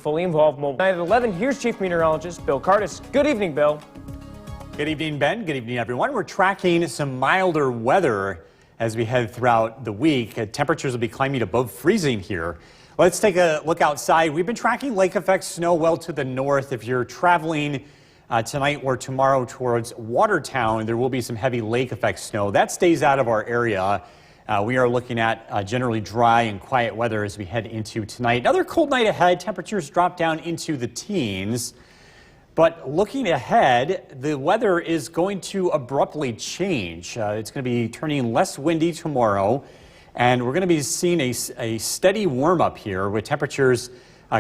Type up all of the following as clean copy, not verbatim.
fully involved mobile. At 11, here's Chief Meteorologist Bill Curtis. Good evening, Bill. Good evening, Ben. Good evening, everyone. We're tracking some milder weather as we head throughout the week. Temperatures will be climbing above freezing here. Let's take a look outside. We've been tracking lake effect snow well to the north. If you're traveling tonight or tomorrow towards Watertown, there will be some heavy lake effect snow. That stays out of our area. We are looking at generally dry and quiet weather as we head into tonight. Another cold night ahead. Temperatures drop down into the teens. But looking ahead, the weather is going to abruptly change. It's going to be turning less windy tomorrow, and we're going to be seeing a steady warm-up here with temperatures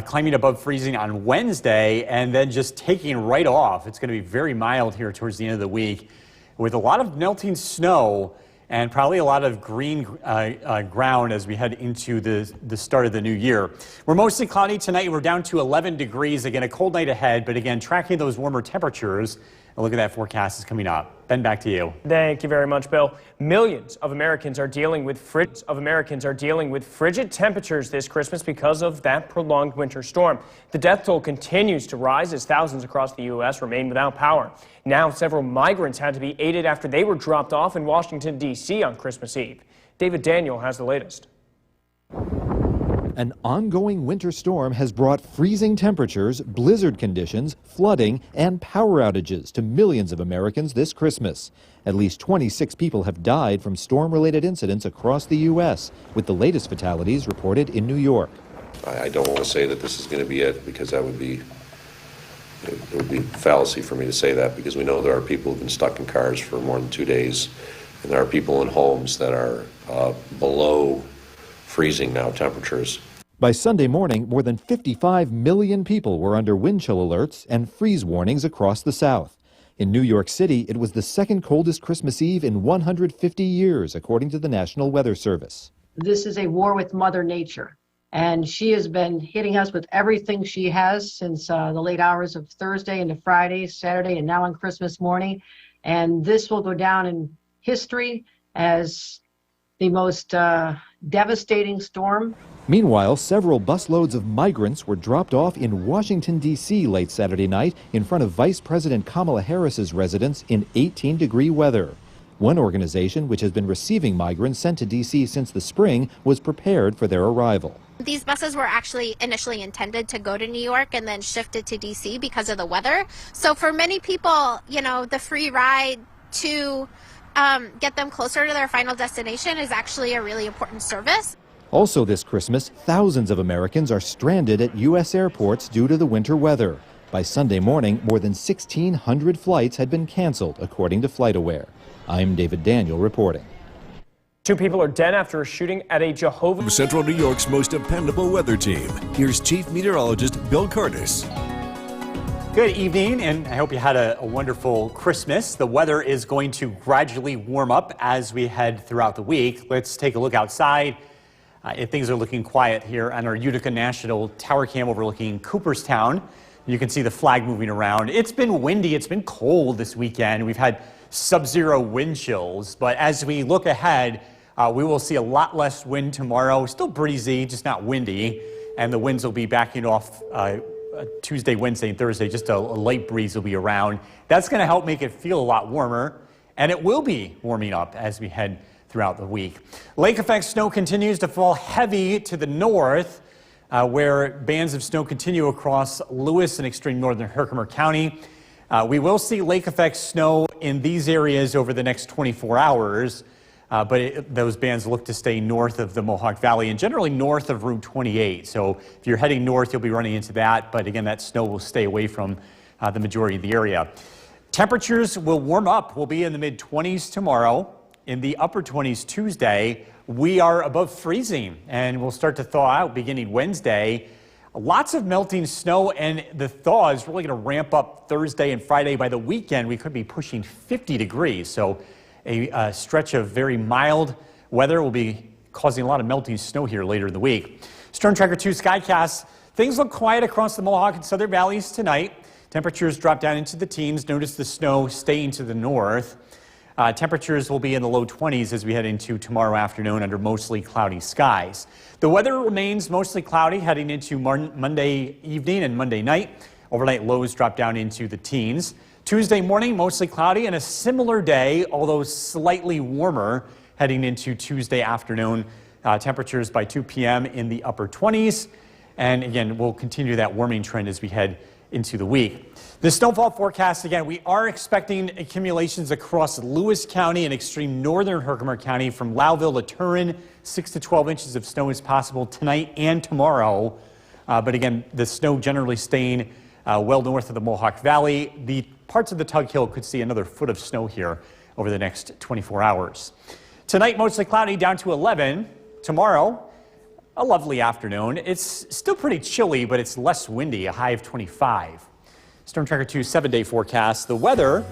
climbing above freezing on Wednesday and then just taking right off. It's going to be very mild here towards the end of the week with a lot of melting snow and probably a lot of green ground as we head into the start of the new year. We're mostly cloudy tonight. We're down to 11 degrees. Again, a cold night ahead, but again, tracking those warmer temperatures. And look at that forecast is coming up. Ben, back to you. Thank you very much, Bill. Millions of Americans are dealing with frigid temperatures this Christmas because of that prolonged winter storm. The death toll continues to rise as thousands across the U.S. remain without power. Now, several migrants had to be aided after they were dropped off in Washington, D.C. on Christmas Eve. David Daniel has the latest. An ongoing winter storm has brought freezing temperatures, blizzard conditions, flooding, and power outages to millions of Americans this Christmas. At least 26 people have died from storm-related incidents across the U.S., with the latest fatalities reported in New York. I don't want to say that this is going to be it, because it would be fallacy for me to say that, because we know there are people who've been stuck in cars for more than 2 days, and there are people in homes that are below freezing now temperatures. By Sunday morning, more than 55 million people were under wind chill alerts and freeze warnings across the South. In New York City, it was the second coldest Christmas Eve in 150 years, according to the National Weather Service. This is a war with Mother Nature, and she has been hitting us with everything she has since the late hours of Thursday into Friday, Saturday, and now on Christmas morning. And this will go down in history as the most devastating storm. Meanwhile, several busloads of migrants were dropped off in Washington, D.C. late Saturday night in front of Vice President Kamala Harris's residence in 18-degree weather. One organization, which has been receiving migrants sent to D.C. since the spring, was prepared for their arrival. These buses were actually initially intended to go to New York and then shifted to D.C. because of the weather. So for many people, you know, the free ride to get them closer to their final destination is actually a really important service. Also this Christmas, thousands of Americans are stranded at U.S. airports due to the winter weather. By Sunday morning, more than 1,600 flights had been canceled, according to FlightAware. I'm David Daniel reporting. 2 people are dead after a shooting at a Jehovah's... Central New York's most dependable weather team. Here's Chief Meteorologist Bill Curtis. Good evening, and I hope you had a wonderful Christmas. The weather is going to gradually warm up as we head throughout the week. Let's take a look outside. Things are looking quiet here on our Utica National Tower Cam overlooking Cooperstown. You can see the flag moving around. It's been windy. It's been cold this weekend. We've had sub-zero wind chills. But as we look ahead, we will see a lot less wind tomorrow. Still breezy, just not windy. And the winds will be backing off Tuesday, Wednesday, and Thursday. Just a light breeze will be around. That's going to help make it feel a lot warmer. And it will be warming up as we head throughout the week. Lake effect snow continues to fall heavy to the north, where bands of snow continue across Lewis and extreme northern Herkimer County. We will see lake effect snow in these areas over the next 24 hours, but those bands look to stay north of the Mohawk Valley and generally north of Route 28. So if you're heading north, you'll be running into that, but again, that snow will stay away from the majority of the area. Temperatures will warm up. We'll be in the mid-20s tomorrow. In the upper 20s Tuesday. We are above freezing, and we'll start to thaw out beginning Wednesday. Lots of melting snow, and the thaw is really going to ramp up Thursday and Friday. By the weekend, we could be pushing 50 degrees. So a stretch of very mild weather will be causing a lot of melting snow here later in the week. Storm Tracker 2 Skycast. Things look quiet across the Mohawk and Southern Valleys tonight. Temperatures drop down into the teens. Notice the snow staying to the north. Temperatures will be in the low 20s as we head into tomorrow afternoon under mostly cloudy skies. The weather remains mostly cloudy heading into Monday evening and Monday night. Overnight lows drop down into the teens. Tuesday morning, mostly cloudy and a similar day, although slightly warmer heading into Tuesday afternoon. Temperatures by 2 p.m. in the upper 20s. And again, we'll continue that warming trend as we head into the week. The snowfall forecast, again, we are expecting accumulations across Lewis County and extreme northern Herkimer County from Lowville to Turin. 6 to 12 inches of snow is possible tonight and tomorrow. But again, the snow generally staying well north of the Mohawk Valley. The parts of the Tug Hill could see another foot of snow here over the next 24 hours. Tonight, mostly cloudy down to 11. Tomorrow, a lovely afternoon. It's still pretty chilly, but it's less windy, a high of 25. Storm Tracker 2 7-day forecast. The weather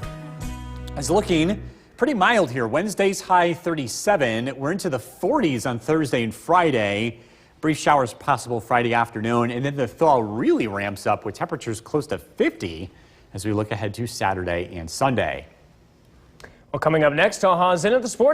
is looking pretty mild here. Wednesday's high 37. We're into the 40s on Thursday and Friday. Brief showers possible Friday afternoon, and then the thaw really ramps up with temperatures close to 50 as we look ahead to Saturday and Sunday. Well, coming up next, Taha's In at the Sports